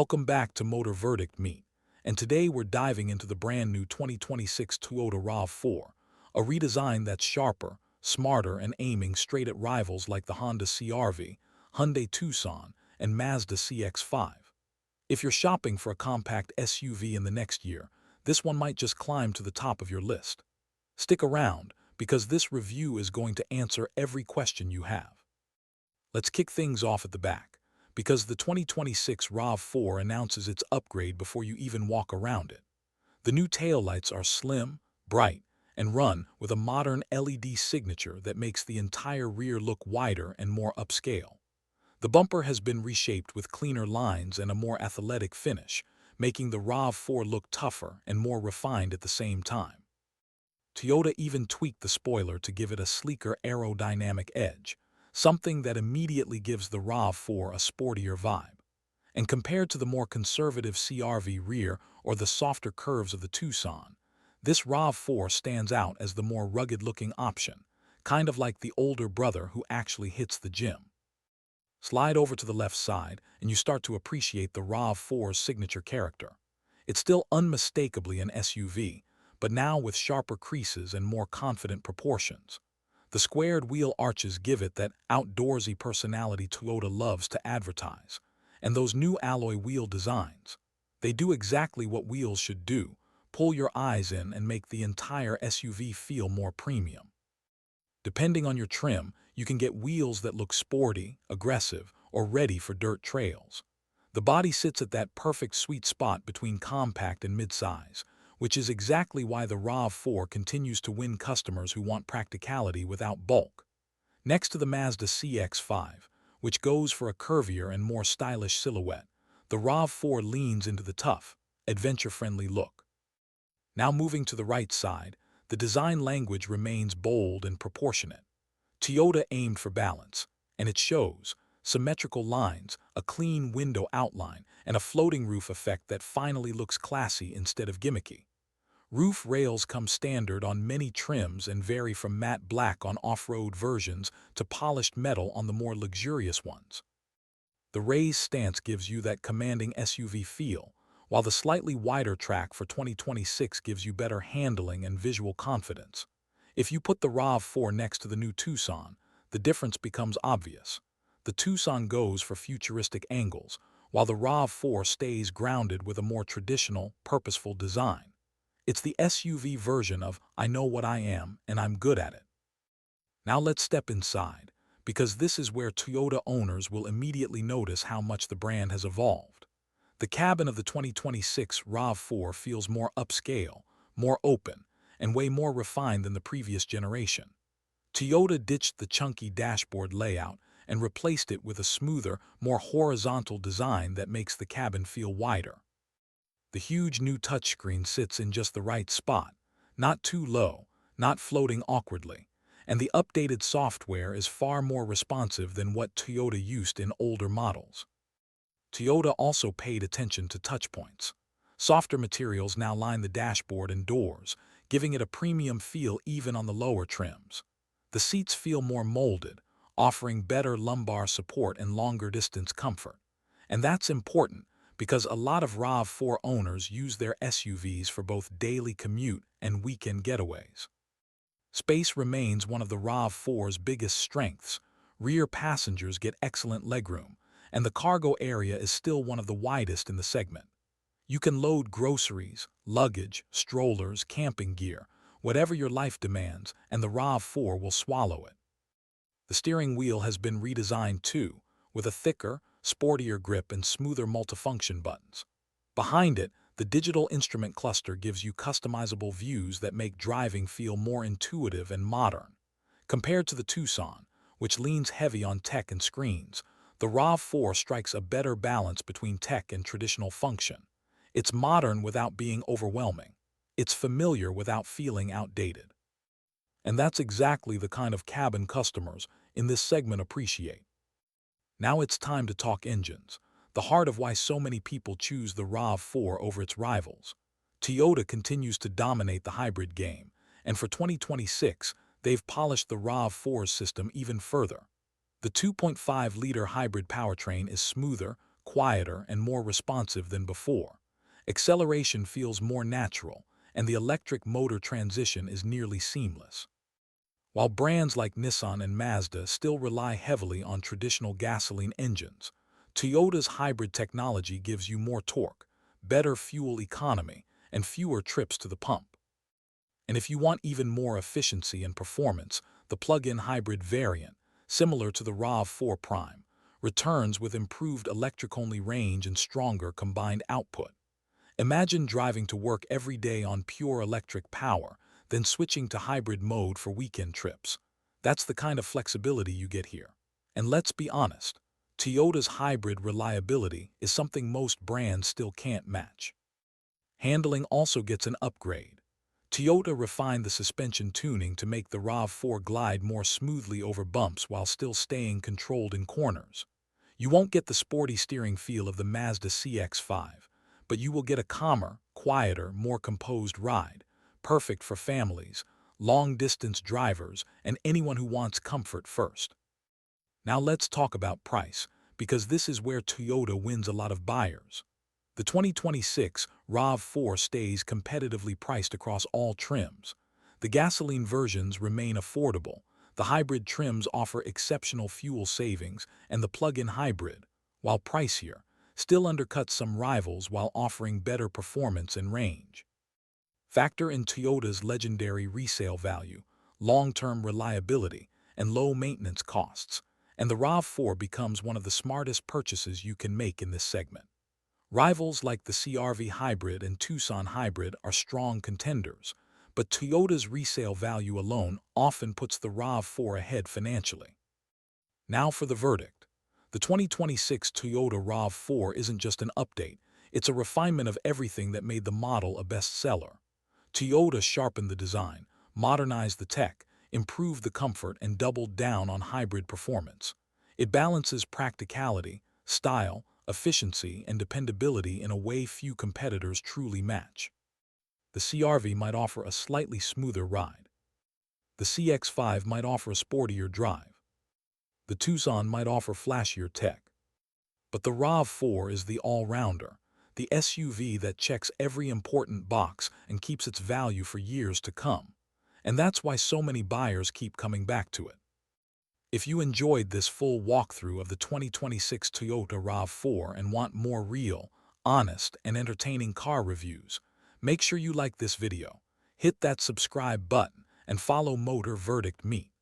Welcome back to Motor Verdict Meet, and today we're diving into the brand new 2026 Toyota RAV4, a redesign that's sharper, smarter, and aiming straight at rivals like the Honda CR-V, Hyundai Tucson, and Mazda CX-5. If you're shopping for a compact SUV in the next year, this one might just climb to the top of your list. Stick around, because this review is going to answer every question you have. Let's kick things off at the back, because the 2026 RAV4 announces its upgrade before you even walk around it. The new taillights are slim, bright, and run with a modern LED signature that makes the entire rear look wider and more upscale. The bumper has been reshaped with cleaner lines and a more athletic finish, making the RAV4 look tougher and more refined at the same time. Toyota even tweaked the spoiler to give it a sleeker aerodynamic edge, something that immediately gives the RAV4 a sportier vibe. And compared to the more conservative CR-V rear or the softer curves of the Tucson, this RAV4 stands out as the more rugged-looking option, kind of like the older brother who actually hits the gym. Slide over to the left side and you start to appreciate the RAV4's signature character. It's still unmistakably an SUV, but now with sharper creases and more confident proportions. The squared wheel arches give it that outdoorsy personality Toyota loves to advertise. And those new alloy wheel designs, they do exactly what wheels should do: pull your eyes in and make the entire SUV feel more premium. Depending on your trim, you can get wheels that look sporty, aggressive, or ready for dirt trails. The body sits at that perfect sweet spot between compact and midsize, which is exactly why the RAV4 continues to win customers who want practicality without bulk. Next to the Mazda CX-5, which goes for a curvier and more stylish silhouette, the RAV4 leans into the tough, adventure-friendly look. Now moving to the right side, the design language remains bold and proportionate. Toyota aimed for balance, and it shows: symmetrical lines, a clean window outline, and a floating roof effect that finally looks classy instead of gimmicky. Roof rails come standard on many trims and vary from matte black on off-road versions to polished metal on the more luxurious ones. The raised stance gives you that commanding SUV feel, while the slightly wider track for 2026 gives you better handling and visual confidence. If you put the RAV4 next to the new Tucson, the difference becomes obvious. The Tucson goes for futuristic angles, while the RAV4 stays grounded with a more traditional, purposeful design. It's the SUV version of "I know what I am and I'm good at it." Now let's step inside, because this is where Toyota owners will immediately notice how much the brand has evolved. The cabin of the 2026 RAV4 feels more upscale, more open, and way more refined than the previous generation. Toyota ditched the chunky dashboard layout and replaced it with a smoother, more horizontal design that makes the cabin feel wider. The huge new touchscreen sits in just the right spot, not too low, not floating awkwardly, and the updated software is far more responsive than what Toyota used in older models. Toyota also paid attention to touchpoints. Softer materials now line the dashboard and doors, giving it a premium feel even on the lower trims. The seats feel more molded, offering better lumbar support and longer distance comfort. And that's important, because a lot of RAV4 owners use their SUVs for both daily commute and weekend getaways. Space remains one of the RAV4's biggest strengths. Rear passengers get excellent legroom, and the cargo area is still one of the widest in the segment. You can load groceries, luggage, strollers, camping gear, whatever your life demands, and the RAV4 will swallow it. The steering wheel has been redesigned too, with a thicker, sportier grip and smoother multifunction buttons. Behind it, the digital instrument cluster gives you customizable views that make driving feel more intuitive and modern. Compared to the Tucson, which leans heavy on tech and screens, the RAV4 strikes a better balance between tech and traditional function. It's modern without being overwhelming. It's familiar without feeling outdated. And that's exactly the kind of cabin customers in this segment appreciate. Now it's time to talk engines, the heart of why so many people choose the RAV4 over its rivals. Toyota continues to dominate the hybrid game, and for 2026, they've polished the RAV4's system even further. The 2.5-liter hybrid powertrain is smoother, quieter, and more responsive than before. Acceleration feels more natural, and the electric motor transition is nearly seamless. While brands like Nissan and Mazda still rely heavily on traditional gasoline engines, Toyota's hybrid technology gives you more torque, better fuel economy, and fewer trips to the pump. And if you want even more efficiency and performance, the plug-in hybrid variant, similar to the RAV4 Prime, returns with improved electric-only range and stronger combined output. Imagine driving to work every day on pure electric power, then switching to hybrid mode for weekend trips. That's the kind of flexibility you get here. And let's be honest, Toyota's hybrid reliability is something most brands still can't match. Handling also gets an upgrade. Toyota refined the suspension tuning to make the RAV4 glide more smoothly over bumps while still staying controlled in corners. You won't get the sporty steering feel of the Mazda CX-5, but you will get a calmer, quieter, more composed ride, perfect for families, long-distance drivers, and anyone who wants comfort first. Now let's talk about price, because this is where Toyota wins a lot of buyers. The 2026 RAV4 stays competitively priced across all trims. The gasoline versions remain affordable, the hybrid trims offer exceptional fuel savings, and the plug-in hybrid, while pricier, still undercuts some rivals while offering better performance and range. Factor in Toyota's legendary resale value, long-term reliability, and low maintenance costs, and the RAV4 becomes one of the smartest purchases you can make in this segment. Rivals like the CR-V Hybrid and Tucson Hybrid are strong contenders, but Toyota's resale value alone often puts the RAV4 ahead financially. Now for the verdict. The 2026 Toyota RAV4 isn't just an update, it's a refinement of everything that made the model a bestseller. Toyota sharpened the design, modernized the tech, improved the comfort, and doubled down on hybrid performance. It balances practicality, style, efficiency, and dependability in a way few competitors truly match. The CR-V might offer a slightly smoother ride. The CX-5 might offer a sportier drive. The Tucson might offer flashier tech. But the RAV4 is the all-rounder, the SUV that checks every important box and keeps its value for years to come. And that's why so many buyers keep coming back to it. If you enjoyed this full walkthrough of the 2026 Toyota RAV4 and want more real, honest, and entertaining car reviews, make sure you like this video, hit that subscribe button, and follow Motor Verdict Me.